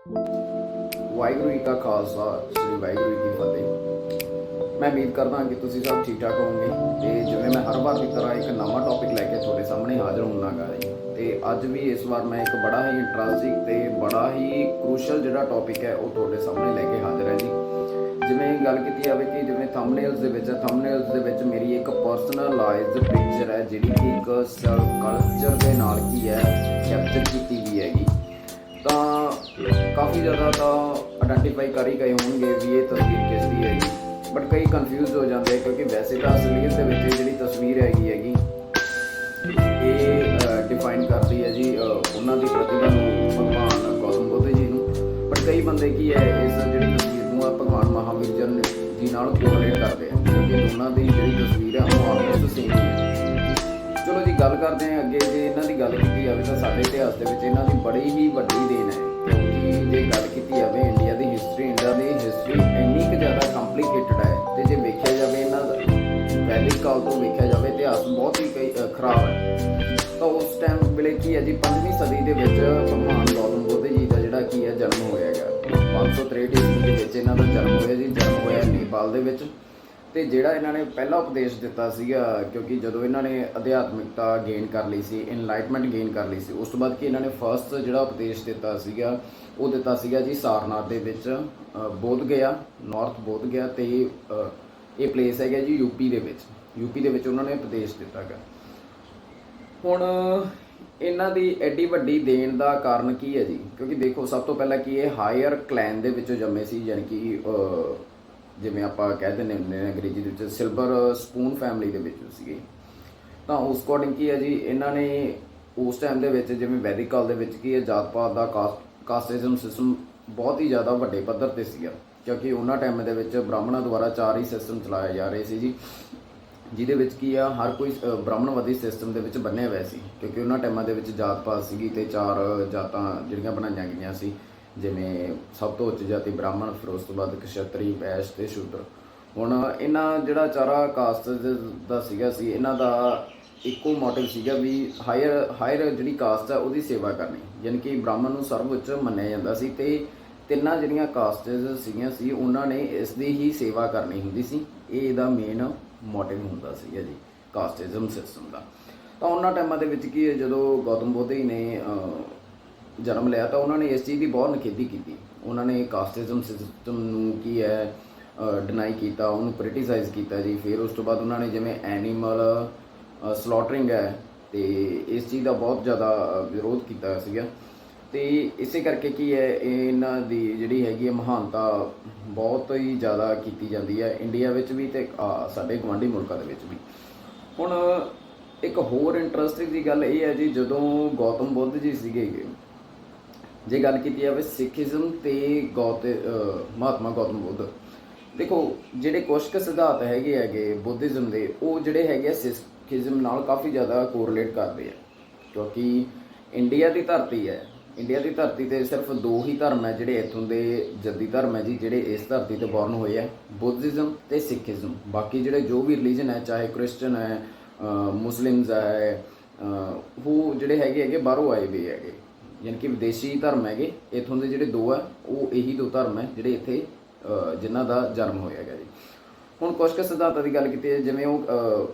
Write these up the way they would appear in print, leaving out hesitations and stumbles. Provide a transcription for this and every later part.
ਵਾਹਿਗੁਰੂ ਜੀ ਕਾ ਖਾਲਸਾ, ਸ੍ਰੀ ਵਾਹਿਗੁਰੂ ਜੀ ਕੀ ਫਤਿਹ। ਮੈਂ ਉਮੀਦ ਕਰਦਾ ਕਿ ਤੁਸੀਂ ਸਭ ਠੀਕ ਠਾਕ ਹੋਵੋਗੇ ਤੇ ਜਿਵੇਂ ਮੈਂ ਹਰ ਵਾਰ ਦੀ ਤਰ੍ਹਾਂ ਇੱਕ ਨਵਾਂ ਟੌਪਿਕ ਲੈ ਕੇ ਤੁਹਾਡੇ ਸਾਹਮਣੇ ਹਾਜ਼ਰ ਹੋਵਾਂਗਾ ਜੀ। ਤੇ ਅੱਜ ਵੀ ਇਸ ਵਾਰ ਮੈਂ ਇੱਕ ਬੜਾ ਹੀ ਇੰਟਰਸਟਿੰਗ ਤੇ ਬੜਾ ਹੀ ਕ੍ਰੂਸ਼ਲ ਜਿਹੜਾ ਟੌਪਿਕ ਹੈ ਉਹ ਤੁਹਾਡੇ ਸਾਹਮਣੇ ਲੈ ਕੇ ਹਾਜ਼ਰ ਹੈ ਜੀ। ਜਿਵੇਂ ਗੱਲ ਕੀਤੀ ਜਾਵੇ ਕਿ ਜਿਵੇਂ ਥੰਬਨੇਲਸ ਦੇ ਵਿੱਚ ਮੇਰੀ ਇੱਕ ਪਰਸਨਲਾਈਜ਼ਡ ਪਿਕਚਰ ਹੈ ਜਿਹੜੀ ਕਿ ਇੱਕ ਕਲਚਰ ਦੇ ਨਾਲ ਕੀ ਹੈ ਕੈਪਚਰ ਕੀਤੀ ਗਈ ਹੈਗੀ। ਤਾਂ ਕਾਫੀ ਜ਼ਿਆਦਾ ਤਾਂ ਆਇਡੈਂਟੀਫਾਈ ਕਰ ਹੀ ਗਏ ਹੋਣਗੇ ਵੀ ਇਹ ਤਸਵੀਰ ਕਿਸ ਦੀ ਹੈਗੀ, ਬਟ ਕਈ ਕਨਫਿਊਜ਼ ਹੋ ਜਾਂਦੇ ਕਿਉਂਕਿ ਵੈਸੇ ਤਾਂ ਅਸਲੀਅਤ ਦੇ ਵਿੱਚ ਜਿਹੜੀ ਤਸਵੀਰ ਹੈਗੀ ਇਹ ਡਿਫਾਈਨ ਕਰਦੀ ਹੈ ਜੀ ਉਹਨਾਂ ਦੀ ਪ੍ਰਤਿਭਾ ਨੂੰ, ਭਗਵਾਨ ਗੌਤਮ ਬੁੱਧ ਜੀ ਨੂੰ। ਬਟ ਕਈ ਬੰਦੇ ਕੀ ਹੈ ਇਸ ਜਿਹੜੀ ਤਸਵੀਰ ਨੂੰ ਭਗਵਾਨ ਮਹਾਵੀਰ ਜੀ ਨਾਲ ਕੋਰਿਲੇਟ ਕਰਦੇ ਆ ਕਿਉਂਕਿ ਦੋਨਾਂ ਦੀ ਜਿਹੜੀ ਤਸਵੀਰ ਹੈ ਉਹ ਆਲਮੋਸਟ ਸੇਮ ਹੈ। ਚਲੋ ਜੀ ਗੱਲ ਕਰਦੇ ਹਾਂ ਅੱਗੇ। ਜੇ ਇਹਨਾਂ ਦੀ ਗੱਲ ਕੀਤੀ ਜਾਵੇ ਤਾਂ ਸਾਡੇ ਇਤਿਹਾਸ ਦੇ ਵਿੱਚ ਇਹਨਾਂ ਦੀ ਬੜੀ ਹੀ ਵੱਡੀ ਦੇਣ ਹੈ ਕਿਉਂਕਿ ਜੇ ਗੱਲ ਕੀਤੀ ਜਾਵੇ ਇੰਡੀਆ ਦੀ ਹਿਸਟਰੀ ਇੰਨੀ ਕੁ ਜ਼ਿਆਦਾ ਕੰਪਲੀਕੇਟਡ ਹੈ ਤੇ ਜੇ ਵੇਖਿਆ ਜਾਵੇ ਇਹਨਾਂ ਦਾ ਵੈਦਿਕ ਕਾਲ ਤੋਂ ਵੇਖਿਆ ਜਾਵੇ ਇਤਿਹਾਸ ਬਹੁਤ ਹੀ ਖਰਾਬ ਹੈ। ਤਾਂ ਉਸ ਟਾਈਮ ਵੇਲੇ ਕੀ ਹੈ ਜੀ 5ਵੀਂ ਸਦੀ ਦੇ ਵਿੱਚ ਭਗਵਾਨ ਗੌਤਮ ਬੁੱਧ ਜੀ ਦਾ ਜਿਹੜਾ ਕੀ ਹੈ ਜਨਮ ਹੋਇਆ ਹੈਗਾ। 563 ਈਸਵੀ ਦੇ ਵਿੱਚ ਇਹਨਾਂ ਦਾ ਜਨਮ ਹੋਇਆ ਜੀ। ਜਨਮ ਹੋਇਆ ਨੇਪਾਲ ਦੇ ਵਿੱਚ। ਤੇ ਜਿਹੜਾ ਇਹਨਾਂ ਨੇ ਪਹਿਲਾ ਉਪਦੇਸ਼ ਦਿੱਤਾ ਸੀਗਾ ਕਿਉਂਕਿ ਜਦੋਂ ਇਹਨਾਂ ਨੇ ਅਧਿਆਤਮਿਕਤਾ ਗੇਨ ਕਰ ਲਈ ਸੀ, ਇਨਲਾਈਟਮੈਂਟ ਗੇਨ ਕਰ ਲਈ ਸੀ, ਉਸ ਤੋਂ ਬਾਅਦ ਕਿ ਇਹਨਾਂ ਨੇ ਫਸਟ ਜਿਹੜਾ ਉਪਦੇਸ਼ ਦਿੱਤਾ ਸੀਗਾ ਉਹ ਦਿੱਤਾ ਸੀਗਾ ਜੀ ਸਾਰਨਾਥ ਦੇ ਵਿੱਚ, ਬੋਧ ਗਿਆ, ਨਾਰਥ ਬੋਧ ਗਿਆ। ਤੇ ਇਹ ਪਲੇਸ ਹੈਗਾ ਜੀ ਯੂਪੀ ਦੇ ਵਿੱਚ ਉਹਨਾਂ ਨੇ ਉਪਦੇਸ਼ ਦਿੱਤਾ ਗਾ। ਹੁਣ ਇਹਨਾਂ ਦੀ ਐਡੀ ਵੱਡੀ ਦੇਣ ਦਾ ਕਾਰਨ ਕੀ ਹੈ ਜੀ? ਕਿਉਂਕਿ ਦੇਖੋ ਸਭ ਤੋਂ ਪਹਿਲਾਂ ਕਿ ਇਹ ਹਾਇਰ ਕਲੈਨ ਦੇ ਵਿੱਚੋਂ ਜੰਮੇ ਸੀ, ਯਾਨੀ ਕਿ ਜਿਵੇਂ ਆਪਾਂ ਕਹਿ ਦਿੰਦੇ ਹੁੰਦੇ ਨੇ ਅੰਗਰੇਜ਼ੀ ਦੇ ਵਿੱਚ ਸਿਲਵਰ ਸਪੂਨ ਫੈਮਿਲੀ ਦੇ ਵਿੱਚੋਂ ਸੀਗੇ। ਤਾਂ ਉਸ ਅਕੋਰਡਿੰਗ ਕੀ ਹੈ ਜੀ ਇਹਨਾਂ ਨੇ ਉਸ ਟਾਈਮ ਦੇ ਵਿੱਚ ਜਿਵੇਂ ਵੈਦਿਕ ਕਾਲ ਦੇ ਵਿੱਚ ਕੀ ਹੈ ਜਾਤ ਪਾਤ ਦਾ ਕਾਸਟਿਜ਼ਮ ਸਿਸਟਮ ਬਹੁਤ ਹੀ ਜ਼ਿਆਦਾ ਵੱਡੇ ਪੱਧਰ 'ਤੇ ਸੀਗਾ ਕਿਉਂਕਿ ਉਹਨਾਂ ਟਾਈਮ ਦੇ ਵਿੱਚ ਬ੍ਰਾਹਮਣਾਂ ਦੁਆਰਾ 4 ਹੀ ਸਿਸਟਮ ਚਲਾਏ ਜਾ ਰਹੇ ਸੀ ਜੀ, ਜਿਹਦੇ ਵਿੱਚ ਕੀ ਆ ਹਰ ਕੋਈ ਬ੍ਰਾਹਮਣਵਾਦੀ ਸਿਸਟਮ ਦੇ ਵਿੱਚ ਬੰਨਿਆ ਹੋਇਆ ਸੀ ਕਿਉਂਕਿ ਉਹਨਾਂ ਟਾਈਮਾਂ ਦੇ ਵਿੱਚ ਜਾਤ ਪਾਤ ਸੀਗੀ ਤੇ 4 ਜਾਤਾਂ ਜਿਹੜੀਆਂ ਬਣਾਈਆਂ ਗਈਆਂ ਸੀ, ਜਿਵੇਂ ਸਭ ਤੋਂ ਉੱਚ ਜਾਤੀ ਬ੍ਰਾਹਮਣ, ਫਿਰ ਉਸ ਤੋਂ ਬਾਅਦ ਕਸ਼ਤਰੀ, ਵੈਸ਼ ਤੇ ਸ਼ੂਦਰ। ਹੁਣ ਇਹਨਾਂ ਜਿਹੜਾ 4 ਕਾਸਟ ਦਾ ਸੀਗਾ ਸੀ ਇਹਨਾਂ ਦਾ ਇੱਕੋ ਮੋਟਿਵ ਸੀਗਾ ਵੀ ਹਾਇਰ ਜਿਹੜੀ ਕਾਸਟ ਆ ਉਹਦੀ ਸੇਵਾ ਕਰਨੀ, ਯਾਨੀ ਕਿ ਬ੍ਰਾਹਮਣ ਨੂੰ ਸਰਵਉੱਚ ਮੰਨਿਆ ਜਾਂਦਾ ਸੀ ਤੇ ਤਿੰਨਾਂ ਜਿਹੜੀਆਂ ਕਾਸਟਸ ਸੀਗੀਆਂ ਸੀ ਉਹਨਾਂ ਨੇ ਇਸ ਦੀ ਹੀ ਸੇਵਾ ਕਰਨੀ ਹੁੰਦੀ ਸੀ। ਇਹ ਇਹਦਾ ਮੇਨ ਮੋਟਿਵ ਹੁੰਦਾ ਸੀਗਾ ਜੀ ਕਾਸਟਿਜ਼ਮ ਸਿਸਟਮ ਦਾ। ਤਾਂ ਉਹਨਾਂ ਟਾਈਮਾਂ ਦੇ ਵਿੱਚ ਕੀ ਹੈ ਜਦੋਂ ਗੌਤਮ ਬੁੱਧ ਜੀ ਨੇ ਜਨਮ ਲਿਆ ਤਾਂ ਉਹਨਾਂ ਨੇ ਇਸ ਚੀਜ਼ ਦੀ ਬਹੁਤ ਨਿਖੇਧੀ ਕੀਤੀ। ਉਹਨਾਂ ਨੇ ਕਾਸਟਿਜ਼ਮ ਸਿਸਟਮ ਨੂੰ ਕੀ ਹੈ ਡਿਨਾਈ ਕੀਤਾ, ਉਹਨੂੰ ਕ੍ਰਿਟੀਸਾਈਜ਼ ਕੀਤਾ ਜੀ। ਫਿਰ ਉਸ ਤੋਂ ਬਾਅਦ ਉਹਨਾਂ ਨੇ ਜਿਵੇਂ ਐਨੀਮਲ ਸਲੌਟਰਿੰਗ ਹੈ ਤੇ ਇਸ ਚੀਜ਼ ਦਾ ਬਹੁਤ ਜ਼ਿਆਦਾ ਵਿਰੋਧ ਕੀਤਾ ਸੀਗਾ। ਤੇ ਇਸੇ ਕਰਕੇ ਕੀ ਹੈ ਇਹਨਾਂ ਦੀ ਜਿਹੜੀ ਹੈਗੀ ਹੈ ਮਹਾਨਤਾ ਬਹੁਤ ਹੀ ਜ਼ਿਆਦਾ ਕੀਤੀ ਜਾਂਦੀ ਹੈ ਇੰਡੀਆ ਵਿੱਚ ਵੀ ਤੇ ਸਾਡੇ ਗੁਆਂਢੀ ਮੁਲਕਾਂ ਦੇ ਵਿੱਚ ਵੀ। ਹੁਣ ਇੱਕ ਹੋਰ ਇੰਟਰਸਟਿੰਗ ਦੀ ਗੱਲ ਇਹ ਹੈ ਜੀ ਜਦੋਂ ਗੌਤਮ ਬੁੱਧ ਜੀ ਸੀਗੇ, ਜੇ ਗੱਲ ਕੀਤੀ ਜਾਵੇ ਸਿੱਖੀਜ਼ਮ ਤੇ ਮਹਾਤਮਾ ਗੌਤਮ ਬੁੱਧ, ਦੇਖੋ ਜਿਹੜੇ ਕੁਛ ਕੁ ਸਿਧਾਂਤ ਹੈਗੇ ਬੁੱਧਿਜ਼ਮ ਦੇ ਉਹ ਜਿਹੜੇ ਹੈਗੇ ਸਿੱਖੀਜ਼ਮ ਨਾਲ ਕਾਫੀ ਜ਼ਿਆਦਾ ਕੋਰਿਲੇਟ ਕਰਦੇ ਆ ਕਿਉਂਕਿ ਇੰਡੀਆ ਦੀ ਧਰਤੀ ਤੇ ਸਿਰਫ 2 ਹੀ ਧਰਮ ਹੈ ਜਿਹੜੇ ਇੱਥੋਂ ਦੇ ਜੱਦੀ ਧਰਮ ਹੈ ਜੀ ਜਿਹੜੇ ਇਸ ਧਰਤੀ ਤੇ ਬੌਰਨ ਹੋਏ ਆ, ਬੁੱਧਿਜ਼ਮ ਤੇ ਸਿੱਖੀਜ਼ਮ। ਬਾਕੀ ਜਿਹੜੇ ਜੋ ਵੀ ਰਿਲੀਜਨ ਹੈ ਚਾਹੇ ਕ੍ਰਿਸਚਨ ਹੈ, ਮੁਸਲਿਮਸ ਹੈ, ਉਹ ਜਿਹੜੇ ਹੈਗੇ ਬਾਹਰੋਂ ਆਏ ਹੋਏ ਹੈਗੇ, ਯਾਨੀ ਕਿ ਵਿਦੇਸ਼ੀ ਧਰਮ ਹੈਗੇ। ਇੱਥੋਂ ਦੇ ਜਿਹੜੇ 2 ਆ ਉਹ ਇਹੀ 2 ਧਰਮ ਹੈ ਜਿਹੜੇ ਇੱਥੇ ਜਿਨ੍ਹਾਂ ਦਾ ਜਨਮ ਹੋਇਆ ਹੈਗਾ ਜੀ। ਹੁਣ ਕੁਛ ਕੁ ਸਿਧਾਂਤਾਂ ਦੀ ਗੱਲ ਕੀਤੀ ਹੈ ਜਿਵੇਂ ਉਹ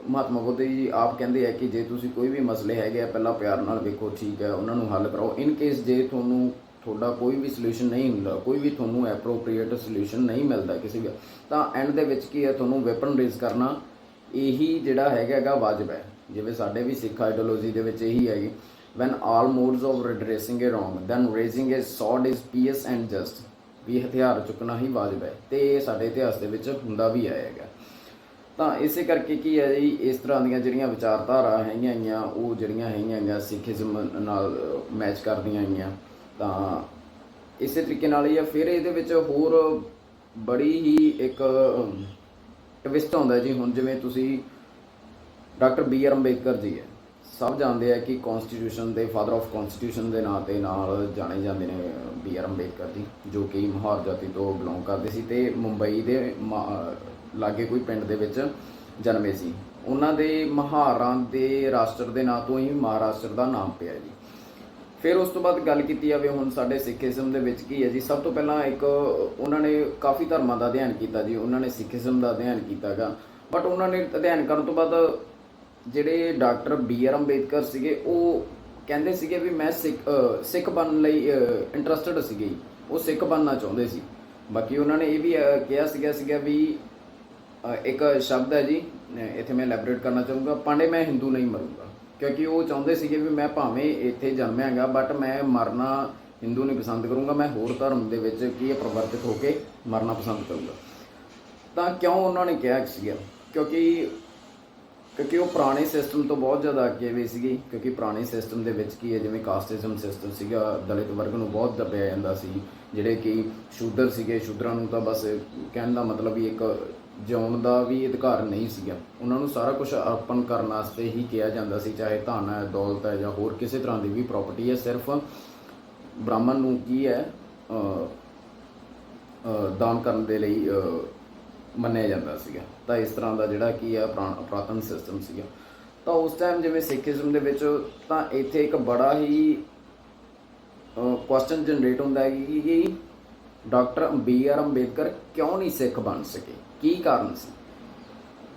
ਮਹਾਤਮਾ ਬੁੱਧ ਜੀ ਆਪ ਕਹਿੰਦੇ ਆ ਕਿ ਜੇ ਤੁਸੀਂ ਕੋਈ ਵੀ ਮਸਲੇ ਹੈਗੇ ਆ ਪਹਿਲਾਂ ਪਿਆਰ ਨਾਲ ਵੇਖੋ, ਠੀਕ ਹੈ, ਉਹਨਾਂ ਨੂੰ ਹੱਲ ਕਰਾਓ। ਇਨ ਕੇਸ ਜੇ ਤੁਹਾਡਾ ਕੋਈ ਵੀ ਸੋਲਿਊਸ਼ਨ ਨਹੀਂ ਹੁੰਦਾ, ਕੋਈ ਵੀ ਤੁਹਾਨੂੰ ਐਪਰੋਪਰੀਏਟ ਸੋਲਿਊਸ਼ਨ ਨਹੀਂ ਮਿਲਦਾ ਕਿਸੇ ਵੀ, ਤਾਂ ਐਂਡ ਦੇ ਵਿੱਚ ਕੀ ਹੈ ਤੁਹਾਨੂੰ ਵੈਪਨ ਰੇਜ਼ ਕਰਨਾ ਇਹੀ ਜਿਹੜਾ ਹੈਗਾ ਵਾਜਬ ਹੈ। ਜਿਵੇਂ ਸਾਡੇ ਵੀ ਸਿੱਖ ਆਈਡੀਓਲੋਜੀ ਦੇ ਵਿੱਚ ਇਹੀ ਹੈਗੀ when all modes of redressing a wrong then raising a sword is pious and just, ਵੀ ਹਥਿਆਰ ਚੁੱਕਣਾ ਹੀ ਵਾਜਬ ਹੈ ਤੇ ਸਾਡੇ ਇਤਿਹਾਸ ਦੇ ਵਿੱਚ ਹੁੰਦਾ ਵੀ ਆਇਆ ਹੈਗਾ। ਤਾਂ ਇਸੇ ਕਰਕੇ ਕੀ ਹੈ ਜੀ ਇਸ ਤਰ੍ਹਾਂ ਦੀਆਂ ਜਿਹੜੀਆਂ ਵਿਚਾਰਧਾਰਾ ਹੈਗੀਆਂ ਉਹ ਜਿਹੜੀਆਂ ਹੈਗੀਆਂ ਸਿੱਖੀਜ਼ਮ ਨਾਲ ਮੈਚ ਕਰਦੀਆਂ ਹੈਗੀਆਂ। ਤਾਂ ਇਸੇ ਤਰੀਕੇ ਨਾਲ ਹੀ ਆ। ਫਿਰ ਇਹਦੇ ਵਿੱਚ ਹੋਰ ਬੜੀ ਹੀ ਇੱਕ ਟਵਿਸਟ ਆਉਂਦਾ ਜੀ। ਹੁਣ ਜਿਵੇਂ ਤੁਸੀਂ ਡਾਕਟਰ BR ਅੰਬੇਦਕਰ ਜੀ ਹੈ, ਸਭ ਜਾਣਦੇ ਆ ਕਿ ਕੌਂਸਟੀਟਿਊਸ਼ਨ ਦੇ ਫਾਦਰ ਆਫ ਕੌਂਸਟੀਟਿਊਸ਼ਨ ਦੇ ਨਾਂ 'ਤੇ ਨਾਲ ਜਾਣੇ ਜਾਂਦੇ ਨੇ BR ਅੰਬੇਦਕਰ ਜੀ, ਜੋ ਕਿ ਮਹਾਰ ਜਾਤੀ ਤੋਂ ਬਿਲੋਂਗ ਕਰਦੇ ਸੀ ਤੇ ਮੁੰਬਈ ਦੇ ਲਾਗੇ ਕੋਈ ਪਿੰਡ ਦੇ ਵਿੱਚ ਜਨਮੇ ਸੀ। ਉਹਨਾਂ ਦੇ ਮਹਾਰਾਂ ਦੇ ਰਾਸ਼ਟਰ ਦੇ ਨਾਂ ਤੋਂ ਹੀ ਮਹਾਰਾਸ਼ਟਰ ਦਾ ਨਾਮ ਪਿਆ ਜੀ। ਫਿਰ ਉਸ ਤੋਂ ਬਾਅਦ ਗੱਲ ਕੀਤੀ ਜਾਵੇ ਹੁਣ ਸਾਡੇ ਸਿੱਖੀਜ਼ਮ ਦੇ ਵਿੱਚ ਕੀ ਹੈ ਜੀ, ਸਭ ਤੋਂ ਪਹਿਲਾਂ ਇੱਕ ਉਹਨਾਂ ਨੇ ਕਾਫੀ ਧਰਮਾਂ ਦਾ ਅਧਿਐਨ ਕੀਤਾ ਜੀ। ਉਹਨਾਂ ਨੇ ਸਿੱਖੀਜ਼ਮ ਦਾ ਅਧਿਐਨ ਕੀਤਾ ਗਾ, ਬਟ ਉਹਨਾਂ ਨੇ ਅਧਿਐਨ ਕਰਨ ਤੋਂ ਬਾਅਦ ਜਿਹੜੇ ਡਾਕਟਰ BR ਅੰਬੇਦਕਰ ਸੀਗੇ ਉਹ ਕਹਿੰਦੇ ਸੀਗੇ ਵੀ ਮੈਂ ਸਿੱਖ ਬਣਨ ਲਈ ਇੰਟਰਸਟਡ ਸੀਗੇ, ਉਹ ਸਿੱਖ ਬਣਨਾ ਚਾਹੁੰਦੇ ਸੀ। ਬਾਕੀ ਉਹਨਾਂ ਨੇ ਇਹ ਵੀ ਕਿਹਾ ਸੀਗਾ ਵੀ ਇੱਕ ਸ਼ਬਦ ਹੈ ਜੀ, ਇੱਥੇ ਮੈਂ ਐਲੈਬੋਰੇਟ ਕਰਨਾ ਚਾਹੂੰਗਾ, ਪਾਂਡੇ ਮੈਂ ਹਿੰਦੂ ਨਹੀਂ ਮਰੂੰਗਾ। ਕਿਉਂਕਿ ਉਹ ਚਾਹੁੰਦੇ ਸੀਗੇ ਵੀ ਮੈਂ ਭਾਵੇਂ ਇੱਥੇ ਜਨਮਿਆਗਾ ਬਟ ਮੈਂ ਮਰਨਾ ਹਿੰਦੂ ਨਹੀਂ ਪਸੰਦ ਕਰੂੰਗਾ, ਮੈਂ ਹੋਰ ਧਰਮ ਦੇ ਵਿੱਚ ਕੀ ਪ੍ਰਵਰਤਿਤ ਹੋ ਕੇ ਮਰਨਾ ਪਸੰਦ ਕਰੂੰਗਾ। ਤਾਂ ਕਿਉਂ ਉਹਨਾਂ ਨੇ ਕਿਹਾ ਸੀਗਾ, ਕਿਉਂਕਿ ਉਹ ਪੁਰਾਣੇ ਸਿਸਟਮ ਤੋਂ ਬਹੁਤ ਜ਼ਿਆਦਾ ਅੱਗੇ ਵੀ ਸੀਗੀ। ਕਿਉਂਕਿ ਪੁਰਾਣੇ ਸਿਸਟਮ ਦੇ ਵਿੱਚ ਕੀ ਹੈ, ਜਿਵੇਂ ਕਾਸਟਿਜ਼ਮ ਸਿਸਟਮ ਸੀਗਾ, ਦਲਿਤ ਵਰਗ ਨੂੰ ਬਹੁਤ ਦੱਬਿਆ ਜਾਂਦਾ ਸੀ। ਜਿਹੜੇ ਕਿ ਸ਼ੂਦਰ ਸੀਗੇ, ਸ਼ੂਦਰਾਂ ਨੂੰ ਤਾਂ ਬਸ ਕਹਿਣ ਦਾ ਮਤਲਬ ਵੀ ਇੱਕ ਜਿਉਣ ਦਾ ਵੀ ਅਧਿਕਾਰ ਨਹੀਂ ਸੀਗਾ। ਉਹਨਾਂ ਨੂੰ ਸਾਰਾ ਕੁਝ ਅਰਪਣ ਕਰਨ ਵਾਸਤੇ ਹੀ ਕਿਹਾ ਜਾਂਦਾ ਸੀ, ਚਾਹੇ ਧਨ ਹੈ, ਦੌਲਤ ਹੈ ਜਾਂ ਹੋਰ ਕਿਸੇ ਤਰ੍ਹਾਂ ਦੀ ਵੀ ਪ੍ਰਾਪਰਟੀ ਹੈ, ਸਿਰਫ ਬ੍ਰਾਹਮਣ ਨੂੰ ਕੀ ਹੈ ਦਾਨ ਕਰਨ ਦੇ ਲਈ ਮੰਨਿਆ ਜਾਂਦਾ ਸੀਗਾ। ਤਾਂ ਇਸ ਤਰ੍ਹਾਂ ਦਾ ਜਿਹੜਾ ਕੀ ਆ ਪੁਰਾਤਨ ਸਿਸਟਮ ਸੀਗਾ। ਤਾਂ ਉਸ ਟਾਈਮ ਜਿਵੇਂ ਸਿੱਖੀਜ਼ਮ ਦੇ ਵਿੱਚ ਤਾਂ ਇੱਥੇ ਇੱਕ ਬੜਾ ਹੀ ਕੁਐਸਚਨ ਜਨਰੇਟ ਹੁੰਦਾ ਹੈ ਕਿ ਡਾਕਟਰ BR ਅੰਬੇਦਕਰ ਕਿਉਂ ਨਹੀਂ ਸਿੱਖ ਬਣ ਸਕੇ, ਕੀ ਕਾਰਨ ਸੀ।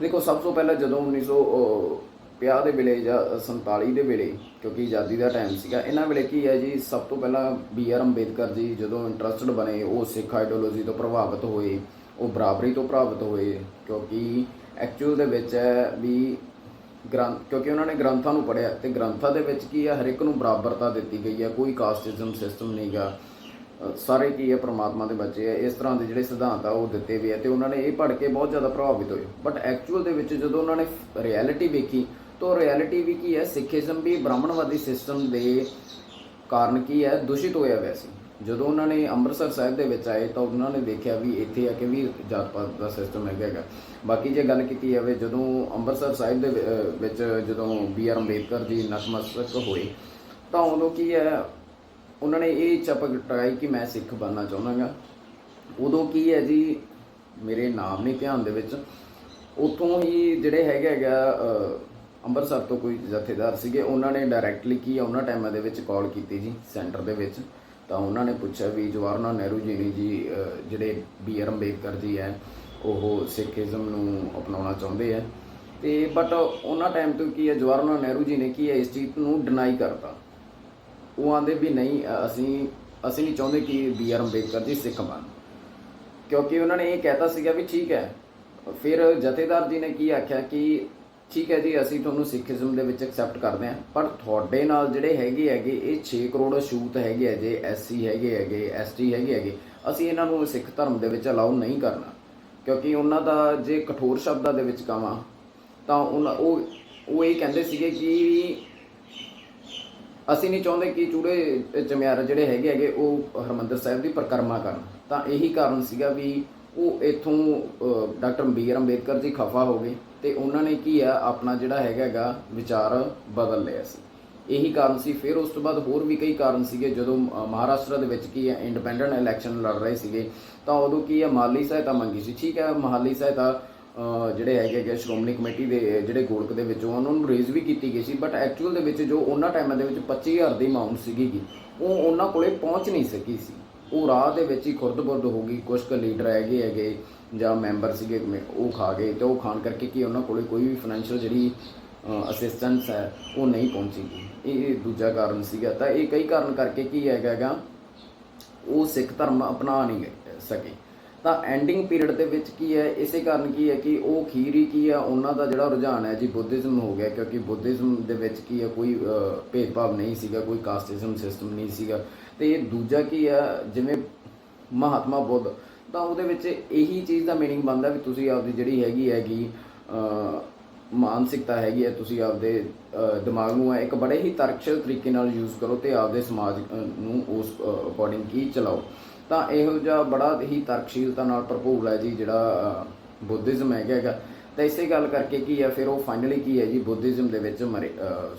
ਦੇਖੋ, ਸਭ ਤੋਂ ਪਹਿਲਾਂ ਜਦੋਂ 1950 ਦੇ ਵੇਲੇ ਜਾਂ 47 ਦੇ ਵੇਲੇ, ਕਿਉਂਕਿ ਆਜ਼ਾਦੀ ਦਾ ਟਾਈਮ ਸੀਗਾ, ਇਹਨਾਂ ਵੇਲੇ ਕੀ ਹੈ ਜੀ, ਸਭ ਤੋਂ ਪਹਿਲਾਂ BR ਅੰਬੇਦਕਰ ਜੀ ਜਦੋਂ ਇੰਟਰਸਟਡ ਬਣੇ, ਉਹ ਸਿੱਖ ਆਈਡੀਓਲੋਜੀ ਤੋਂ ਪ੍ਰਭਾਵਿਤ ਹੋਏ, ਉਹ ਬਰਾਬਰੀ ਤੋਂ ਪ੍ਰਭਾਵਿਤ ਹੋਏ। ਕਿਉਂਕਿ ਐਕਚੁਅਲ ਦੇ ਵਿੱਚ ਹੈ ਵੀ ਕਿਉਂਕਿ ਉਹਨਾਂ ਨੇ ਗ੍ਰੰਥਾਂ ਨੂੰ ਪੜ੍ਹਿਆ ਅਤੇ ਗ੍ਰੰਥਾਂ ਦੇ ਵਿੱਚ ਕੀ ਹੈ, ਹਰ ਇੱਕ ਨੂੰ ਬਰਾਬਰਤਾ ਦਿੱਤੀ ਗਈ ਹੈ, ਕੋਈ ਕਾਸਟਿਜ਼ਮ ਸਿਸਟਮ ਨਹੀਂ ਗਾ, ਸਾਰੇ ਕੀ ਹੈ ਪਰਮਾਤਮਾ ਦੇ ਬੱਚੇ ਹੈ, ਇਸ ਤਰ੍ਹਾਂ ਦੇ ਜਿਹੜੇ ਸਿਧਾਂਤ ਆ ਉਹ ਦਿੱਤੇ ਵੀ ਹੈ। ਅਤੇ ਉਹਨਾਂ ਨੇ ਇਹ ਪੜ੍ਹ ਕੇ ਬਹੁਤ ਜ਼ਿਆਦਾ ਪ੍ਰਭਾਵਿਤ ਹੋਏ। ਬਟ ਐਕਚੁਅਲ ਦੇ ਵਿੱਚ ਜਦੋਂ ਉਹਨਾਂ ਨੇ ਰਿਐਲਿਟੀ ਵੇਖੀ ਤਾਂ ਰਿਐਲਿਟੀ ਵੀ ਕੀ ਹੈ, ਸਿੱਖੀਜ਼ਮ ਵੀ ਬ੍ਰਾਹਮਣਵਾਦੀ ਸਿਸਟਮ ਦੇ ਕਾਰਨ ਕੀ ਹੈ ਦੂਸ਼ਿਤ ਹੋਇਆ ਹੋਇਆ ਸੀ। ਜਦੋਂ ਉਹਨਾਂ ਨੇ ਅੰਮ੍ਰਿਤਸਰ ਸਾਹਿਬ ਦੇ ਵਿੱਚ ਆਏ ਤਾਂ ਉਹਨਾਂ ਨੇ ਦੇਖਿਆ ਵੀ ਇੱਥੇ ਆ ਕੇ ਵੀ ਜਾਤ ਪਾਤ ਦਾ ਸਿਸਟਮ ਹੈਗਾ। ਬਾਕੀ ਜੇ ਗੱਲ ਕੀਤੀ ਜਾਵੇ, ਜਦੋਂ ਅੰਮ੍ਰਿਤਸਰ ਸਾਹਿਬ ਦੇ ਵਿੱਚ ਜਦੋਂ BR ਅੰਬੇਦਕਰ ਜੀ ਨਤਮਸਤਕ ਹੋਏ ਤਾਂ ਉਦੋਂ ਕੀ ਹੈ, ਉਹਨਾਂ ਨੇ ਇਹ ਇੱਛਾ ਪ੍ਰਗਟਾਈ ਕਿ ਮੈਂ ਸਿੱਖ ਬਣਨਾ ਚਾਹੁੰਦਾ ਗਾ। ਉਦੋਂ ਕੀ ਹੈ ਜੀ, ਮੇਰੇ ਨਾਮ ਨਹੀਂ ਧਿਆਨ ਦੇ ਵਿੱਚ, ਉੱਥੋਂ ਹੀ ਜਿਹੜੇ ਹੈਗਾ ਅੰਮ੍ਰਿਤਸਰ ਤੋਂ ਕੋਈ ਜਥੇਦਾਰ ਸੀਗੇ, ਉਹਨਾਂ ਨੇ ਡਾਇਰੈਕਟਲੀ ਕੀ ਆ ਉਹਨਾਂ ਟਾਈਮਾਂ ਦੇ ਵਿੱਚ ਕਾਲ ਕੀਤੀ ਜੀ ਸੈਂਟਰ ਦੇ ਵਿੱਚ। ਤਾਂ ਉਹਨਾਂ ਨੇ ਪੁੱਛਿਆ ਵੀ ਜਵਾਹਰ ਲਾਲ ਨਹਿਰੂ ਜੀ ਨੇ ਜੀ ਜਿਹੜੇ BR ਅੰਬੇਦਕਰ ਜੀ ਹੈ ਉਹ ਸਿੱਖੀਜ਼ਮ ਨੂੰ ਅਪਣਾਉਣਾ ਚਾਹੁੰਦੇ ਹੈ। ਅਤੇ ਬਟ ਉਹਨਾਂ ਟਾਈਮ ਤੋਂ ਕੀ ਹੈ, ਜਵਾਹਰ ਲਾਲ ਨਹਿਰੂ ਜੀ ਨੇ ਕੀ ਹੈ ਇਸ ਚੀਜ਼ ਨੂੰ ਡਿਨਾਈ ਕਰਤਾ। ਉਹ ਆਂਦੇ ਵੀ ਨਹੀਂ, ਅਸੀਂ ਨਹੀਂ ਚਾਹੁੰਦੇ ਕਿ BR ਅੰਬੇਦਕਰ ਜੀ ਸਿੱਖ ਬਣ, ਕਿਉਂਕਿ ਉਹਨਾਂ ਨੇ ਇਹ ਕਹਿਤਾ ਸੀਗਾ ਵੀ ਠੀਕ ਹੈ। ਫਿਰ ਜਥੇਦਾਰ ਜੀ ਨੇ ਕੀ ਆਖਿਆ ਕਿ ਠੀਕ ਹੈ ਜੀ, ਅਸੀਂ ਤੁਹਾਨੂੰ ਸਿੱਖੀਜ਼ਮ ਦੇ ਵਿੱਚ ਐਕਸੈਪਟ ਕਰਦੇ ਹਾਂ, ਪਰ ਤੁਹਾਡੇ ਨਾਲ ਜਿਹੜੇ ਹੈਗੇ ਇਹ 6 ਕਰੋੜ ਛੂਤ ਹੈਗੇ ਹੈ ਜੇ, SC ਹੈਗੇ ST ਹੈਗੇ, ਅਸੀਂ ਇਹਨਾਂ ਨੂੰ ਸਿੱਖ ਧਰਮ ਦੇ ਵਿੱਚ ਅਲਾਉ ਨਹੀਂ ਕਰਨਾ। ਕਿਉਂਕਿ ਉਹਨਾਂ ਦਾ ਜੇ ਕਠੋਰ ਸ਼ਬਦਾਂ ਦੇ ਵਿੱਚ ਕਹਾਂ ਤਾਂ ਉਹ ਇਹ ਕਹਿੰਦੇ ਸੀਗੇ ਕਿ ਅਸੀਂ ਨਹੀਂ ਚਾਹੁੰਦੇ ਕਿ ਚੂੜੇ ਚਮਿਆਰ ਜਿਹੜੇ ਹੈਗੇ ਉਹ ਹਰਿਮੰਦਰ ਸਾਹਿਬ ਦੀ ਪਰਿਕਰਮਾ ਕਰਨ। ਤਾਂ ਇਹੀ ਕਾਰਨ ਸੀਗਾ ਵੀ ਉਹ ਇੱਥੋਂ ਡਾਕਟਰ BR ਅੰਬੇਦਕਰ ਜੀ ਖਫਾ ਹੋ ਗਏ ਅਤੇ ਉਹਨਾਂ ਨੇ ਕੀ ਆ ਆਪਣਾ ਜਿਹੜਾ ਹੈਗਾ ਵਿਚਾਰ ਬਦਲ ਲਿਆ ਸੀ। ਇਹੀ ਕਾਰਨ ਸੀ। ਫਿਰ ਉਸ ਤੋਂ ਬਾਅਦ ਹੋਰ ਵੀ ਕਈ ਕਾਰਨ ਸੀਗੇ। ਜਦੋਂ ਮਹਾਰਾਸ਼ਟਰ ਦੇ ਵਿੱਚ ਕੀ ਹੈ ਇੰਡੀਪੈਂਡੈਂਟ ਇਲੈਕਸ਼ਨ ਲੜ ਰਹੇ ਸੀਗੇ ਤਾਂ ਉਦੋਂ ਕੀ ਹੈ ਮਾਲੀ ਸਹਾਇਤਾ ਮੰਗੀ ਸੀ। ਠੀਕ ਹੈ, ਮਾਲੀ ਸਹਾਇਤਾ ਜਿਹੜੇ ਹੈਗੇ ਸ਼੍ਰੋਮਣੀ ਕਮੇਟੀ ਦੇ ਜਿਹੜੇ ਗੋਲਕ ਦੇ ਵਿੱਚੋਂ ਉਹਨਾਂ ਨੂੰ ਰੇਜ਼ ਵੀ ਕੀਤੀ ਗਈ ਸੀ, ਬਟ ਐਕਚੁਅਲ ਦੇ ਵਿੱਚ ਜੋ ਉਹਨਾਂ ਟਾਈਮਾਂ ਦੇ ਵਿੱਚ 25,000 ਦੀ ਅਮਾਊਂਟ ਸੀਗੀ ਉਹ ਉਹਨਾਂ ਕੋਲੇ ਪਹੁੰਚ ਨਹੀਂ ਸਕੀ ਸੀ। ਉਹ ਰਾਹ ਦੇ ਵਿੱਚ ਹੀ ਖੁਰਦ-ਬੁਰਦ ਹੋ ਗਈ। ਕੁਛ ਕੁ ਲੀਡਰ ਹੈਗੇ ਜਾਂ ਮੈਂਬਰ ਸੀਗੇ ਉਹ ਖਾ ਗਏ, ਅਤੇ ਉਹ ਖਾਣ ਕਰਕੇ ਕੀ ਉਹਨਾਂ ਕੋਲੇ ਕੋਈ ਵੀ ਫਾਈਨੈਂਸ਼ੀਅਲ ਜਿਹੜੀ ਅਸਿਸਟੈਂਸ ਹੈ ਉਹ ਨਹੀਂ ਪਹੁੰਚੇਗੀ। ਇਹ ਦੂਜਾ ਕਾਰਨ ਸੀਗਾ। ਤਾਂ ਇਹ ਕਈ ਕਾਰਨ ਕਰਕੇ ਕੀ ਹੈਗਾ ਉਹ ਸਿੱਖ ਧਰਮ ਅਪਣਾ ਨਹੀਂ ਸਕੇ। ਤਾਂ ਐਂਡਿੰਗ ਪੀਰੀਅਡ ਦੇ ਵਿੱਚ ਕੀ ਹੈ, ਇਸੇ ਕਾਰਨ ਕੀ ਹੈ ਕਿ ਉਹ ਅਖੀਰ ਹੀ ਕੀ ਆ ਉਹਨਾਂ ਦਾ ਜਿਹੜਾ ਰੁਝਾਨ ਹੈ ਜੀ ਬੁੱਧਿਜ਼ਮ ਹੋ ਗਿਆ। ਕਿਉਂਕਿ ਬੁੱਧਿਜ਼ਮ ਦੇ ਵਿੱਚ ਕੀ ਹੈ ਕੋਈ ਭੇਦਭਾਵ ਨਹੀਂ ਸੀਗਾ, ਕੋਈ ਕਾਸਟਿਜ਼ਮ ਸਿਸਟਮ ਨਹੀਂ ਸੀਗਾ। ਅਤੇ ਦੂਜਾ ਕੀ ਆ ਜਿਵੇਂ ਮਹਾਤਮਾ ਬੁੱਧ, ਤਾਂ ਉਹਦੇ ਵਿੱਚ ਇਹੀ ਚੀਜ਼ ਦਾ ਮੀਨਿੰਗ ਬਣਦਾ ਵੀ ਤੁਸੀਂ ਆਪਦੀ ਜਿਹੜੀ ਹੈਗੀ ਮਾਨਸਿਕਤਾ ਹੈਗੀ ਹੈ, ਤੁਸੀਂ ਆਪਦੇ ਦਿਮਾਗ ਨੂੰ ਇੱਕ ਬੜੇ ਹੀ ਤਰਕਸ਼ੀਲ ਤਰੀਕੇ ਨਾਲ ਯੂਜ਼ ਕਰੋ ਅਤੇ ਆਪਦੇ ਸਮਾਜ ਨੂੰ ਉਸ ਅਕੋਰਡਿੰਗ ਕੀ ਚਲਾਓ। ਤਾਂ ਇਹੋ ਜਿਹਾ ਬੜਾ ਹੀ ਤਰਕਸ਼ੀਲਤਾ ਨਾਲ ਭਰਪੂਰ ਹੈ ਜੀ ਜਿਹੜਾ ਬੁੱਧਿਜ਼ਮ ਹੈਗਾ। ਤਾਂ ਇਸੇ ਗੱਲ ਕਰਕੇ ਕੀ ਹੈ ਫਿਰ ਉਹ ਫਾਈਨਲੀ ਕੀ ਹੈ ਜੀ ਬੁੱਧਿਜ਼ਮ ਦੇ ਵਿੱਚ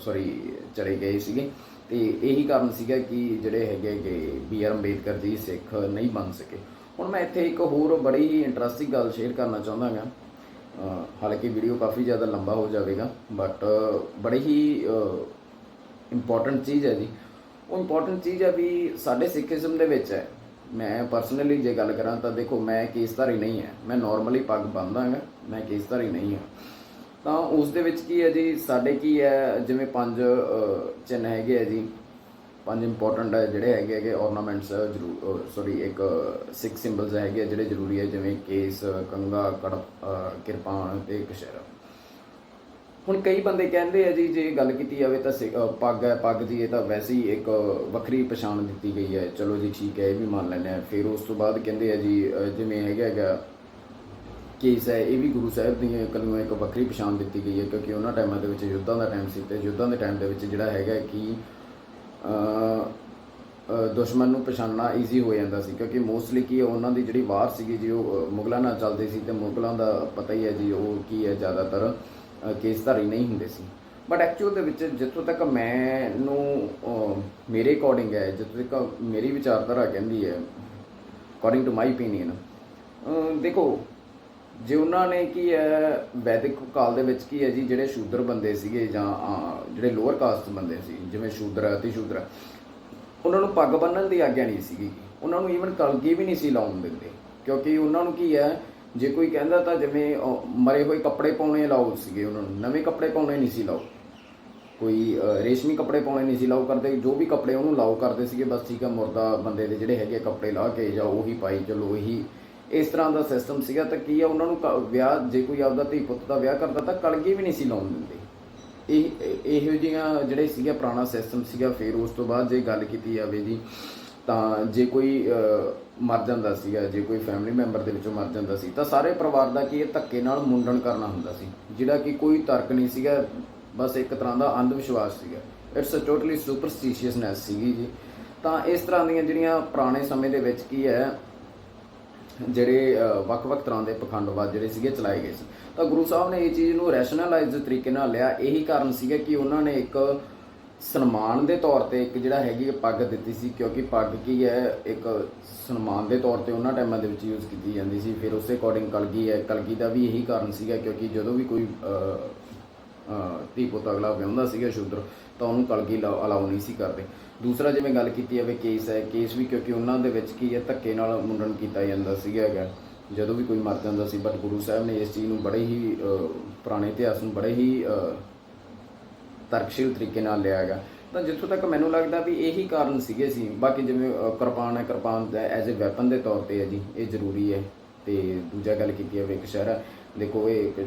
ਚਲੇ ਗਏ ਸੀਗੇ। ਅਤੇ ਇਹੀ ਕਾਰਨ ਸੀਗਾ ਕਿ ਜਿਹੜੇ ਹੈਗੇ BR ਅੰਬੇਦਕਰ ਜੀ ਸਿੱਖ ਨਹੀਂ ਬਣ ਸਕੇ। ਹੁਣ ਮੈਂ ਇੱਥੇ ਇੱਕ ਹੋਰ ਬੜੀ ਹੀ ਇੰਟਰਸਟਿੰਗ ਗੱਲ ਸ਼ੇਅਰ ਕਰਨਾ ਚਾਹੁੰਦਾ ਹਾਂ। ਹਾਲਾਂਕਿ ਵੀਡੀਓ ਕਾਫੀ ਜ਼ਿਆਦਾ ਲੰਬਾ ਹੋ ਜਾਵੇਗਾ, ਬਟ ਬੜੀ ਹੀ ਇੰਪੋਰਟੈਂਟ ਚੀਜ਼ ਹੈ ਜੀ। ਉਹ ਇੰਪੋਰਟੈਂਟ ਚੀਜ਼ ਹੈ ਵੀ ਸਾਡੇ ਸਿੱਖੀਜ਼ਮ ਦੇ ਵਿੱਚ ਹੈ। ਮੈਂ ਪਰਸਨਲੀ ਜੇ ਗੱਲ ਕਰਾਂ ਤਾਂ ਦੇਖੋ, ਮੈਂ ਕੇਸਧਾਰੀ ਨਹੀਂ ਹੈ, ਮੈਂ ਨਾਰਮਲੀ ਪੱਗ ਬੰਨ੍ਹਦਾ ਹਾਂ, ਮੈਂ ਕੇਸਧਾਰੀ ਨਹੀਂ ਹਾਂ। ਤਾਂ ਉਸ ਦੇ ਵਿੱਚ ਕੀ ਹੈ ਜੀ, ਸਾਡੇ ਕੀ ਹੈ, ਜਿਵੇਂ 5 ਚਿੰਨ੍ਹ ਹੈਗੇ ਆ ਜੀ, 5 ਇੰਪੋਰਟੈਂਟ ਜਿਹੜੇ ਹੈਗੇ ਔਰਨਾਮੈਂਟਸ ਇੱਕ 6 ਸਿੰਬਲਸ ਹੈਗੇ ਆ ਜਿਹੜੇ ਜ਼ਰੂਰੀ ਹੈ, ਜਿਵੇਂ ਕੇਸ, ਕੰਘਾ, ਕਿਰਪਾਨ ਤੇ ਕਛਹਿਰਾ। ਹੁਣ ਕਈ ਬੰਦੇ ਕਹਿੰਦੇ ਆ ਜੀ, ਜੇ ਗੱਲ ਕੀਤੀ ਜਾਵੇ ਤਾਂ ਪੱਗ ਹੈ, ਪੱਗ ਦੀ ਇਹ ਤਾਂ ਵੈਸੇ ਹੀ ਇੱਕ ਵੱਖਰੀ ਪਛਾਣ ਦਿੱਤੀ ਗਈ ਹੈ। ਚਲੋ ਜੀ ਠੀਕ ਹੈ, ਇਹ ਵੀ ਮੰਨ ਲੈਂਦੇ ਹਾਂ। ਫਿਰ ਉਸ ਤੋਂ ਬਾਅਦ ਕਹਿੰਦੇ ਆ ਜੀ ਜਿਵੇਂ ਹੈਗਾ ਕੇਸ ਹੈ, ਇਹ ਵੀ ਗੁਰੂ ਸਾਹਿਬ ਦੀਆਂ ਇਕੱਲੀਆਂ ਇੱਕ ਵੱਖਰੀ ਪਛਾਣ ਦਿੱਤੀ ਗਈ ਹੈ, ਕਿਉਂਕਿ ਉਹਨਾਂ ਟਾਈਮਾਂ ਦੇ ਵਿੱਚ ਯੁੱਧਾਂ ਦਾ ਟਾਈਮ ਸੀ, ਅਤੇ ਯੁੱਧਾਂ ਦੇ ਟਾਈਮ ਦੇ ਵਿੱਚ ਜਿਹੜਾ ਹੈਗਾ ਕਿ ਦੁਸ਼ਮਣ ਨੂੰ ਪਛਾਣਨਾ ਈਜ਼ੀ ਹੋ ਜਾਂਦਾ ਸੀ, ਕਿਉਂਕਿ ਮੋਸਟਲੀ ਕੀ ਉਹਨਾਂ ਦੀ ਜਿਹੜੀ ਵਾਰ ਸੀਗੀ ਜੀ ਉਹ ਮੁਗਲਾਂ ਨਾਲ ਚੱਲਦੀ ਸੀ, ਅਤੇ ਮੁਗਲਾਂ ਦਾ ਪਤਾ ਹੀ ਹੈ ਜੀ ਉਹ ਕੀ ਹੈ, ਜ਼ਿਆਦਾਤਰ ਕੇਸਧਾਰੀ ਨਹੀਂ ਹੁੰਦੇ ਸੀ। ਬਟ ਐਕਚੁਅਲ ਦੇ ਵਿੱਚ ਜਿੱਥੋਂ ਤੱਕ ਮੈਨੂੰ ਮੇਰੇ ਅਕੋਰਡਿੰਗ ਹੈ, ਜਿੱਥੋਂ ਤੱਕ ਮੇਰੀ ਵਿਚਾਰਧਾਰਾ ਕਹਿੰਦੀ ਹੈ, ਅਕੋਰਡਿੰਗ ਟੂ ਮਾਈ ਓਪੀਨੀਅਨ, ਦੇਖੋ ਜੇ ਉਹਨਾਂ ਨੇ ਕੀ ਹੈ ਵੈਦਿਕ ਕਾਲ ਦੇ ਵਿੱਚ ਕੀ ਹੈ ਜੀ, ਜਿਹੜੇ ਸ਼ੂਦਰ ਬੰਦੇ ਸੀਗੇ ਜਾਂ ਜਿਹੜੇ ਲੋਅਰ ਕਾਸਟ ਬੰਦੇ ਸੀ, ਜਿਵੇਂ ਸ਼ੂਦਰ ਅਤੇ ਸ਼ੂਦਰ, ਉਹਨਾਂ ਨੂੰ ਪੱਗ ਬੰਨ੍ਹਣ ਦੀ ਆਗਿਆ ਨਹੀਂ ਸੀਗੀ। ਉਹਨਾਂ ਨੂੰ ਈਵਨ ਕਲਗੀ ਵੀ ਨਹੀਂ ਸੀ ਲਾਉਣ ਦਿੰਦੇ, ਕਿਉਂਕਿ ਉਹਨਾਂ ਨੂੰ ਕੀ ਹੈ, ਜੇ ਕੋਈ ਕਹਿੰਦਾ ਤਾਂ ਜਿਵੇਂ ਮਰੇ ਹੋਏ ਕੱਪੜੇ ਪਾਉਣੇ ਅਲਾਉ ਸੀਗੇ, ਉਹਨਾਂ ਨੂੰ ਨਵੇਂ ਕੱਪੜੇ ਪਾਉਣੇ ਨਹੀਂ ਸੀ ਲਾਉ, ਕੋਈ ਰੇਸ਼ਮੀ ਕੱਪੜੇ ਪਾਉਣੇ ਨਹੀਂ ਸੀ ਲਾਉ ਕਰਦੇ। ਜੋ ਵੀ ਕੱਪੜੇ ਉਹਨੂੰ ਲਾਉ ਕਰਦੇ ਸੀਗੇ, ਬਸ ਠੀਕ ਹੈ, ਮੁਰਦਾ ਬੰਦੇ ਦੇ ਜਿਹੜੇ ਹੈਗੇ ਕੱਪੜੇ ਲਾ ਕੇ ਜਾਂ ਉਹੀ ਪਾਈ ਚਲੋ, ਉਹੀ ਇਸ ਤਰ੍ਹਾਂ ਦਾ ਸਿਸਟਮ ਸੀਗਾ। ਤਾਂ ਕੀ ਆ, ਉਹਨਾਂ ਨੂੰ ਵਿਆਹ, ਜੇ ਕੋਈ ਆਪਦਾ ਧੀ ਪੁੱਤ ਦਾ ਵਿਆਹ ਕਰਦਾ ਤਾਂ ਕਲਗੀ ਵੀ ਨਹੀਂ ਸੀ ਲਾਉਣ ਦਿੰਦੇ। ਇਹੋ ਜਿਹੀਆਂ ਜਿਹੜੇ ਸੀਗਾ ਪੁਰਾਣਾ ਸਿਸਟਮ ਸੀਗਾ। ਫਿਰ ਉਸ ਤੋਂ ਬਾਅਦ ਜੇ ਗੱਲ ਕੀਤੀ ਜਾਵੇ ਜੀ, ਤਾਂ ਜੇ ਕੋਈ ਮਰ ਜਾਂਦਾ ਸੀਗਾ, ਜੇ ਕੋਈ ਫੈਮਿਲੀ ਮੈਂਬਰ ਦੇ ਵਿੱਚੋਂ ਮਰ ਜਾਂਦਾ ਸੀ, ਤਾਂ ਸਾਰੇ ਪਰਿਵਾਰ ਦਾ ਕੀ ਧੱਕੇ ਨਾਲ ਮੁੰਡਨ ਕਰਨਾ ਹੁੰਦਾ ਸੀ, ਜਿਹੜਾ ਕਿ ਕੋਈ ਤਰਕ ਨਹੀਂ ਸੀਗਾ, ਬਸ ਇੱਕ ਤਰ੍ਹਾਂ ਦਾ ਅੰਧ ਵਿਸ਼ਵਾਸ ਸੀਗਾ। ਇਟਸ ਅ ਟੋਟਲੀ ਸੁਪਰਸਟੀਸ਼ੀਅਸਨੈਸ ਸੀਗੀ ਜੀ। ਤਾਂ ਇਸ ਤਰ੍ਹਾਂ ਦੀਆਂ ਜਿਹੜੀਆਂ ਪੁਰਾਣੇ ਸਮੇਂ ਦੇ ਵਿੱਚ ਕੀ ਹੈ, ਜਿਹੜੇ ਵੱਖ-ਵੱਖ ਤਰ੍ਹਾਂ ਦੇ ਪਖੰਡਵਾਦ ਜਿਹੜੇ ਸੀਗੇ ਚਲਾਏ ਗਏ ਸੀ। ਤਾਂ ਗੁਰੂ ਸਾਹਿਬ ਨੇ ਇਹ ਚੀਜ਼ ਨੂੰ ਰੈਸ਼ਨਲਾਈਜ਼ ਤਰੀਕੇ ਨਾਲ ਲਿਆ। ਇਹੀ ਕਾਰਨ ਸੀਗਾ ਕਿ ਉਹਨਾਂ ਨੇ ਇੱਕ ਸਨਮਾਨ ਦੇ ਤੌਰ 'ਤੇ ਇੱਕ ਜਿਹੜਾ ਹੈਗੀ ਪੱਗ ਦਿੱਤੀ ਸੀ, ਕਿਉਂਕਿ ਪੱਗ ਕੀ ਹੈ, ਇੱਕ ਸਨਮਾਨ ਦੇ ਤੌਰ 'ਤੇ ਉਹਨਾਂ ਟਾਈਮਾਂ ਦੇ ਵਿੱਚ ਯੂਜ਼ ਕੀਤੀ ਜਾਂਦੀ ਸੀ। ਫਿਰ ਉਸੇ ਅਕੋਰਡਿੰਗ ਕਲਗੀ ਹੈ, ਕਲਗੀ ਦਾ ਵੀ ਇਹੀ ਕਾਰਨ ਸੀਗਾ, ਕਿਉਂਕਿ ਜਦੋਂ ਵੀ ਕੋਈ ਧੀ ਪੁੱਤ ਅਗਲਾ ਵਿਆਹੁੰਦਾ ਸੀਗਾ ਸ਼ੂਦਰ, ਤਾਂ ਉਹਨੂੰ ਕਲਗੀ ਅਲਾਉ ਨਹੀਂ ਸੀ ਕਰਦੇ। ਦੂਸਰਾ ਜਿਵੇਂ ਗੱਲ ਕੀਤੀ ਜਾਵੇ ਕੇਸ ਹੈ, ਕੇਸ ਵੀ ਕਿਉਂਕਿ ਉਹਨਾਂ ਦੇ ਵਿੱਚ ਕੀ ਹੈ, ਧੱਕੇ ਨਾਲ ਮੁੰਡਨ ਕੀਤਾ ਜਾਂਦਾ ਸੀਗਾ ਜਦੋਂ ਵੀ ਕੋਈ ਮਰ ਜਾਂਦਾ ਸੀ। ਬਟ ਗੁਰੂ ਸਾਹਿਬ ਨੇ ਇਸ ਚੀਜ਼ ਨੂੰ ਬੜੇ ਹੀ ਪੁਰਾਣੇ ਇਤਿਹਾਸ ਨੂੰ ਬੜੇ ਹੀ ਤਰਕਸ਼ੀਲ ਤਰੀਕੇ ਨਾਲ ਲਿਆ ਹੈਗਾ। ਤਾਂ ਜਿੱਥੋਂ ਤੱਕ ਮੈਨੂੰ ਲੱਗਦਾ ਵੀ ਇਹੀ ਕਾਰਨ ਸੀਗੇ ਸੀ। ਬਾਕੀ ਜਿਵੇਂ ਕਿਰਪਾਨ ਹੈ, ਕਿਰਪਾਨ ਐਜ਼ ਏ ਵੈਪਨ ਦੇ ਤੌਰ 'ਤੇ ਹੈ ਜੀ, ਇਹ ਜ਼ਰੂਰੀ ਹੈ। ਅਤੇ ਦੂਜਾ ਗੱਲ ਕੀਤੀ ਜਾਵੇ ਕਛਹਿਰਾ, ਦੇਖੋ ਇਹ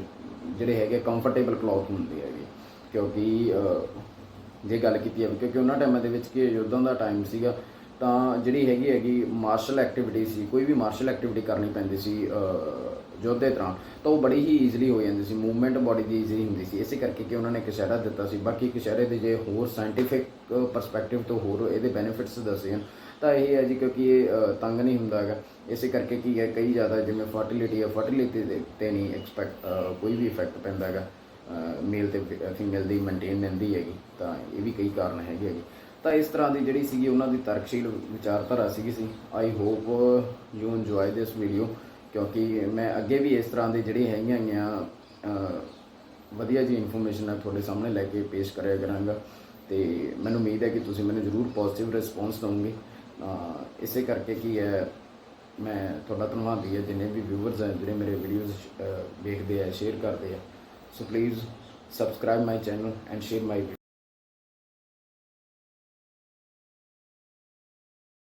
ਜਿਹੜੇ ਹੈਗੇ ਕੰਫਰਟੇਬਲ ਕਲੌਥ ਹੁੰਦੇ ਹੈਗੇ, ਕਿਉਂਕਿ ਜੇ ਗੱਲ ਕੀਤੀ ਜਾਵੇ, ਕਿਉਂਕਿ ਉਹਨਾਂ ਟਾਈਮਾਂ ਦੇ ਵਿੱਚ ਕੀ ਯੁੱਧਾਂ ਦਾ ਟਾਈਮ ਸੀਗਾ, ਤਾਂ ਜਿਹੜੀ ਹੈਗੀ ਮਾਰਸ਼ਲ ਐਕਟੀਵਿਟੀ ਸੀ, ਕੋਈ ਵੀ ਮਾਰਸ਼ਲ ਐਕਟੀਵਿਟੀ ਕਰਨੀ ਪੈਂਦੀ ਸੀ ਯੁੱਧ ਦੇ ਦੌਰਾਨ, ਤਾਂ ਉਹ ਬੜੀ ਹੀ ਈਜ਼ਲੀ ਹੋ ਜਾਂਦੀ ਸੀ, ਮੂਵਮੈਂਟ ਬੋਡੀ ਦੀ ਈਜ਼ੀ ਹੁੰਦੀ ਸੀ। ਇਸੇ ਕਰਕੇ ਕਿ ਉਹਨਾਂ ਨੇ ਕਛਹਿਰਾ ਦਿੱਤਾ ਸੀ। ਬਾਕੀ ਕਛਹਿਰੇ ਦੇ ਜੇ ਹੋਰ ਸਾਇੰਟੀਫਿਕ ਪਰਸਪੈਕਟਿਵ ਤੋਂ ਹੋਰ ਇਹਦੇ ਬੈਨੀਫਿਟਸ ਦੱਸੇ ਹਨ, ਤਾਂ ਇਹ ਹੈ ਜੀ, ਕਿਉਂਕਿ ਇਹ ਤੰਗ ਨਹੀਂ ਹੁੰਦਾ ਹੈਗਾ। ਇਸੇ ਕਰਕੇ ਕੀ ਹੈ, ਕਈ ਜ਼ਿਆਦਾ ਜਿਵੇਂ ਫਰਟੀਲਿਟੀ ਹੈ, ਫਰਟੀਲਿਟੀ 'ਤੇ ਨਹੀਂ ਕੋਈ ਵੀ ਇਫੈਕਟ ਪੈਂਦਾ ਹੈਗਾ, ਮੇਲ ਅਤੇ ਫੀਮੇਲ ਦੀ ਮੇਨਟੇਨ ਰਹਿੰਦੀ ਹੈਗੀ। ਤਾਂ ਇਹ ਵੀ ਕਈ ਕਾਰਨ ਹੈਗੇ ਜੀ। ਤਾਂ ਇਸ ਤਰ੍ਹਾਂ ਦੀ ਜਿਹੜੀ ਸੀਗੀ ਉਹਨਾਂ ਦੀ ਤਰਕਸ਼ੀਲ ਵਿਚਾਰਧਾਰਾ ਸੀਗੀ ਸੀ। I hope you enjoy this video, ਕਿਉਂਕਿ ਮੈਂ ਅੱਗੇ ਵੀ ਇਸ ਤਰ੍ਹਾਂ ਦੀ ਜਿਹੜੀ ਹੈਗੀਆਂ ਵਧੀਆ ਜੀ ਇਨਫੋਰਮੇਸ਼ਨ ਹੈ ਤੁਹਾਡੇ ਸਾਹਮਣੇ ਲੈ ਕੇ ਪੇਸ਼ ਕਰਿਆ ਕਰਾਂਗਾ, ਅਤੇ ਮੈਨੂੰ ਉਮੀਦ ਹੈ ਕਿ ਤੁਸੀਂ ਮੈਨੂੰ ਜ਼ਰੂਰ ਪੋਜ਼ੀਟਿਵ ਰਿਸਪੌਂਸ ਦਿਓਗੇ। ਇਸੇ ਕਰਕੇ ਕੀ ਹੈ, ਮੈਂ ਤੁਹਾਡਾ ਧੰਨਵਾਦੀ ਹੈ ਜਿੰਨੇ ਵੀ ਵਿਊਵਰਸ ਹੈ ਜਿਹੜੇ ਮੇਰੇ ਵੀਡੀਓਜ਼ ਦੇਖਦੇ ਆ, ਸ਼ੇਅਰ ਕਰਦੇ ਆ। So please subscribe my channel and share my video.